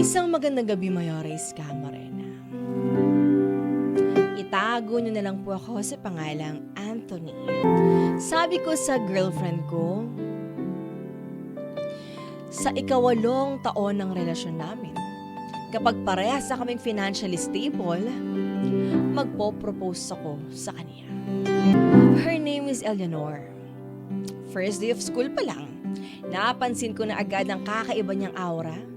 Isang magandang gabi, Mayores Camarena. Itago niyo na lang po ako sa pangalang Anthony. Sabi ko sa girlfriend ko, sa ikawalong taon ng relasyon namin, kapag parehas na kaming financially stable, magpo-propose ako sa kanya. Her name is Eleanor. First day of school pa lang, napansin ko na agad ang kakaiba niyang aura.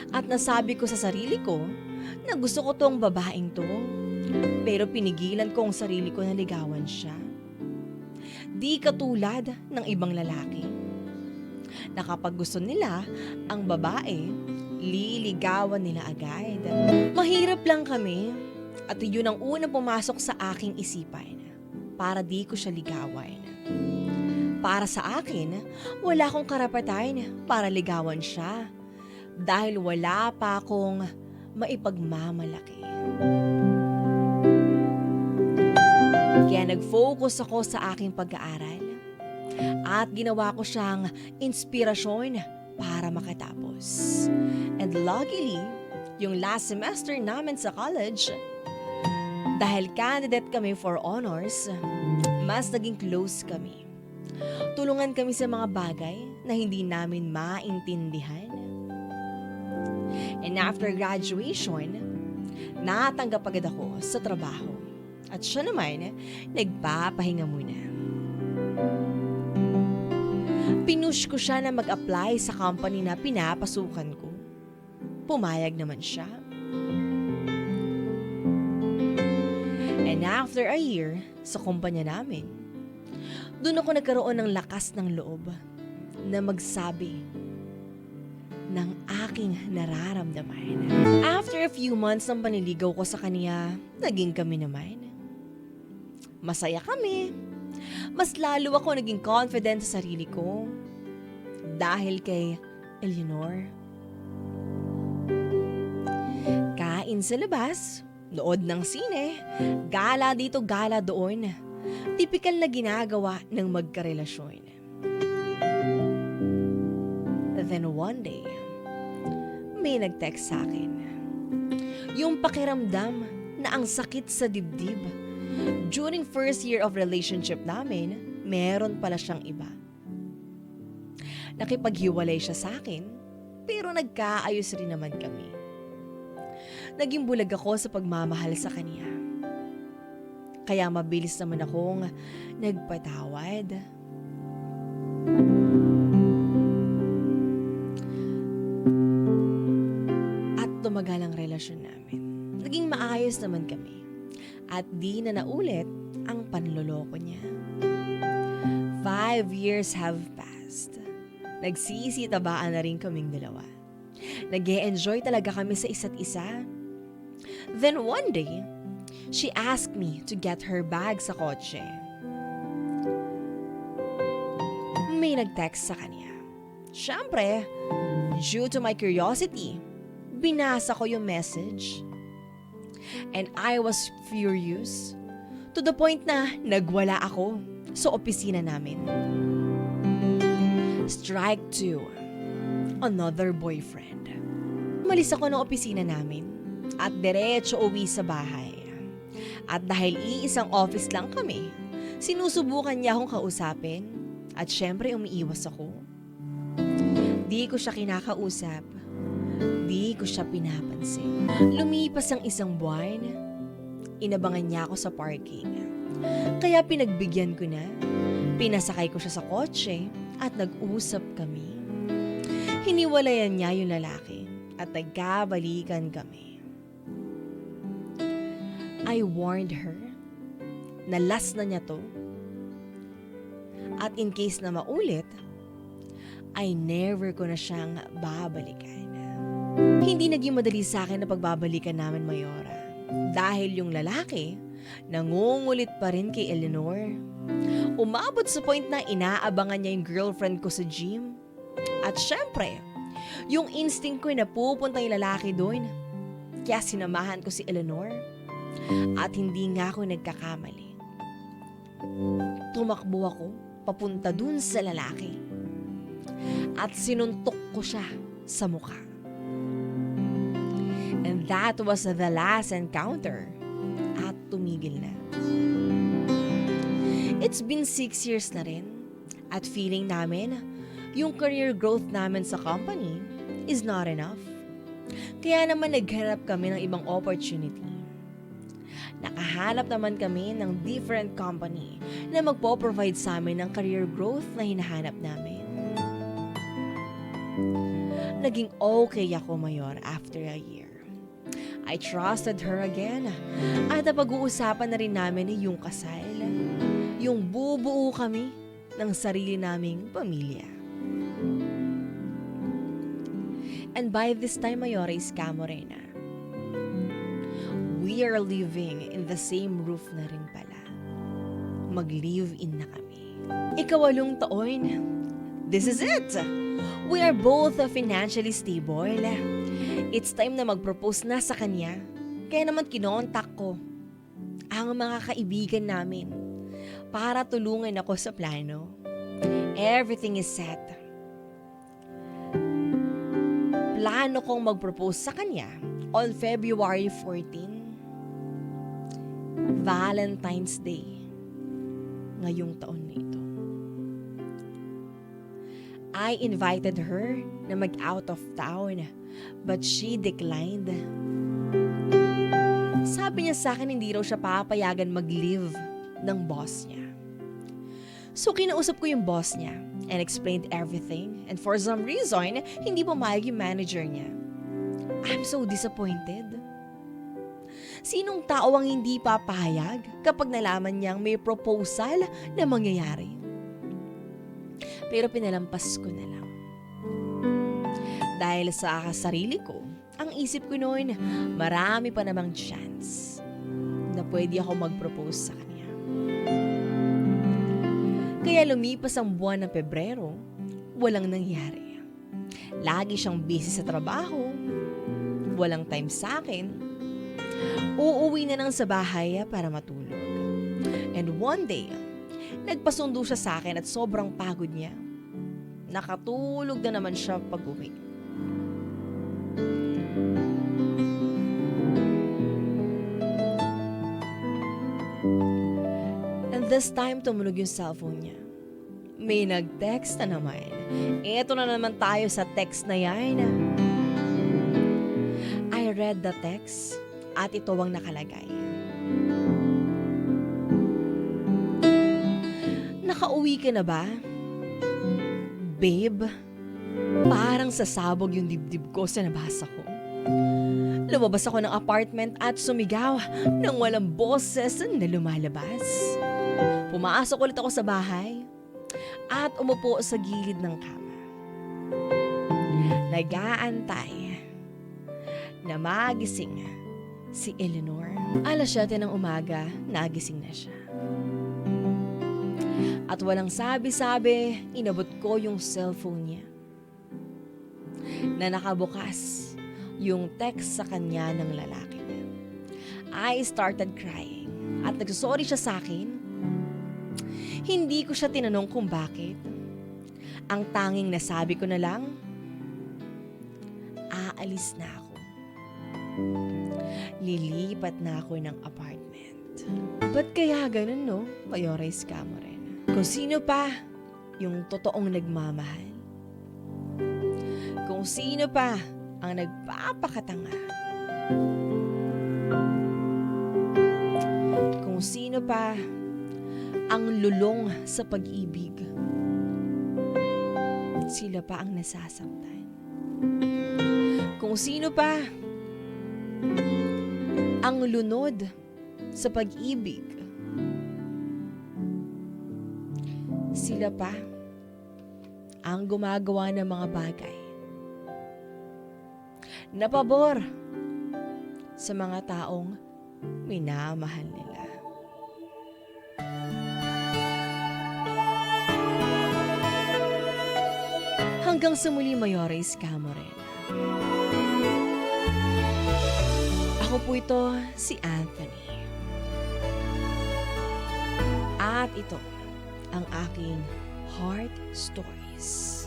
At nasabi ko sa sarili ko na gusto ko tong babaeng to. Pero pinigilan ko ang sarili ko na ligawan siya. Di katulad ng ibang lalaki na kapag gusto nila ang babae, liligawan nila agad. Mahirap lang kami at yun ang unang pumasok sa aking isipan para di ko siya ligawan. Para sa akin, wala akong karapatan para ligawan siya dahil wala pa akong maipagmamalaki. Kaya nag-focus ako sa aking pag-aaral at ginawa ko siyang inspirasyon para makatapos. And luckily, yung last semester namin sa college, dahil candidate kami for honors, mas naging close kami. Tulungan kami sa mga bagay na hindi namin maintindihan. And after graduation, natanggap agad ako sa trabaho. At siya naman, nagpapahinga muna. Pinush ko siya na mag-apply sa company na pinapasukan ko. Pumayag naman siya. And after a year, sa kumpanya namin, doon ako nagkaroon ng lakas ng loob na magsabi ng aking nararamdaman. After a few months ng paniligaw ko sa kanya, naging kami naman. Masaya kami. Mas lalo ako naging confident sa sarili ko dahil kay Eleanor. Kain sa labas, nood ng sine, gala dito, gala doon. Tipikal na ginagawa ng magkarelasyon. Then one day, may nag-text sa akin. Yung pakiramdam na ang sakit sa dibdib. During first year of relationship namin, meron pala siyang iba. Nakipaghiwalay siya sa akin, pero nagkaayos rin naman kami. Naging bulag ako sa pagmamahal sa kanya. Kaya mabilis naman akong nagpatawad. At tumagal ang relasyon namin. Naging maayos naman kami. At di na naulit ang panloloko niya. 5 years have passed. Nagsisitabaan na rin kaming dalawa. Nag-e-enjoy talaga kami sa isa't isa. Then one day, she asked me to get her bag sa kotse. May nag-text sa kanya. Siyempre, due to my curiosity, binasa ko yung message. And I was furious to the point na nagwala ako sa opisina namin. Strike 2. Another boyfriend. Umalis ako ng opisina namin at diretso uwi sa bahay. At dahil iisang office lang kami, sinusubukan niya akong kausapin at syempre umiiwas ako. Di ko siya kinakausap. Di ko siya pinapansin. Lumipas ang isang buwan, inabangan niya ako sa parking. Kaya pinagbigyan ko na, pinasakay ko siya sa kotse at nag-usap kami. Hiniwalayan niya yung lalaki at nagkabalikan kami. I warned her na last na niya to. At in case na maulit, I never ko na siyang babalikan. Hindi naging madali sa akin na pagbabalikan namin, Mayora. Dahil yung lalaki, nangungulit pa rin kay Eleanor. Umabot sa point na inaabangan niya yung girlfriend ko sa gym. At syempre, yung instinct ko na pupunta yung lalaki doon. Kaya sinamahan ko si Eleanor. At hindi nga ako nagkakamali. Tumakbo ako papunta dun sa lalaki. At sinuntok ko siya sa mukha. That was the last encounter. At tumigil na. It's been 6 years na rin. At feeling namin, yung career growth namin sa company is not enough. Kaya naman naghanap kami ng ibang opportunity. Nakahanap naman kami ng different company na magpo-provide sa amin ng career growth na hinahanap namin. Naging okay ako, Mayor, after a year. I trusted her again. At napag-uusapan na rin namin yung kasal. Yung bubuo kami ng sarili naming pamilya. And by this time, Mayores Camorena, we are living in the same roof na rin pala. Mag-live-in na kami. Ika-8 taon. This is it! We are both financially stable. It's time na mag-propose na sa kanya. Kaya naman kinontak ko ang mga kaibigan namin para tulungan ako sa plano. Everything is set. Plano kong mag-propose sa kanya on February 14, Valentine's Day, ngayong taon na ito. I invited her na mag-out of town, but she declined. Sabi niya sa akin hindi raw siya papayagan mag-live ng boss niya. So kinausap ko yung boss niya and explained everything, and for some reason, hindi pumayag yung manager niya. I'm so disappointed. Sinong tao ang hindi papayag kapag nalaman niyang may proposal na mangyayari? Pero pinalampas ko na lang. Dahil sa sarili ko, ang isip ko noon, marami pa namang chance na pwede ako mag-propose sa kanya. Kaya lumipas ang buwan ng Pebrero, walang nangyari. Lagi siyang busy sa trabaho, walang time sa akin. Uuwi na lang sa bahay para matulog. And one day, nagpasundo siya sa akin at sobrang pagod niya. Nakatulog na naman siya pag-uwi. And this time, tumunog yung cellphone niya. May nag-text na naman. Eto na naman tayo sa text na yan. I read the text at ito ang nakalagay. Nakauwi ka na ba? Babe, parang sasabog yung dibdib ko sa nabasa ko. Lumabas ako ng apartment at sumigaw nang walang boses na lumalabas. Pumasok ulit ako sa bahay at umupo sa gilid ng kama. Nag-aantay na magising si Eleanor. 7:00 ng umaga, nagising na siya. At walang sabi-sabi, inabot ko yung cellphone niya. Na nakabukas yung text sa kanya ng lalaki niya. I started crying at nagsorry siya sa akin. Hindi ko siya tinanong kung bakit. Ang tanging nasabi ko na lang, aalis na ako. Lilipat na ako ng apartment. Ba't kaya ganun, no? Mayores Camorena. Kung sino pa yung totoong nagmamahal. Kung sino pa ang nagpapakatanga. Kung sino pa ang lulong sa pag-ibig. Sila pa ang nasasaktan. Kung sino pa ang lunod sa pag-ibig. Sila pa ang gumagawa ng mga bagay na pabor sa mga taong minamahal nila. Hanggang sa muli, Mayores Camorena. Ako po ito, si Anthony. At ito ang aking Heart Stories.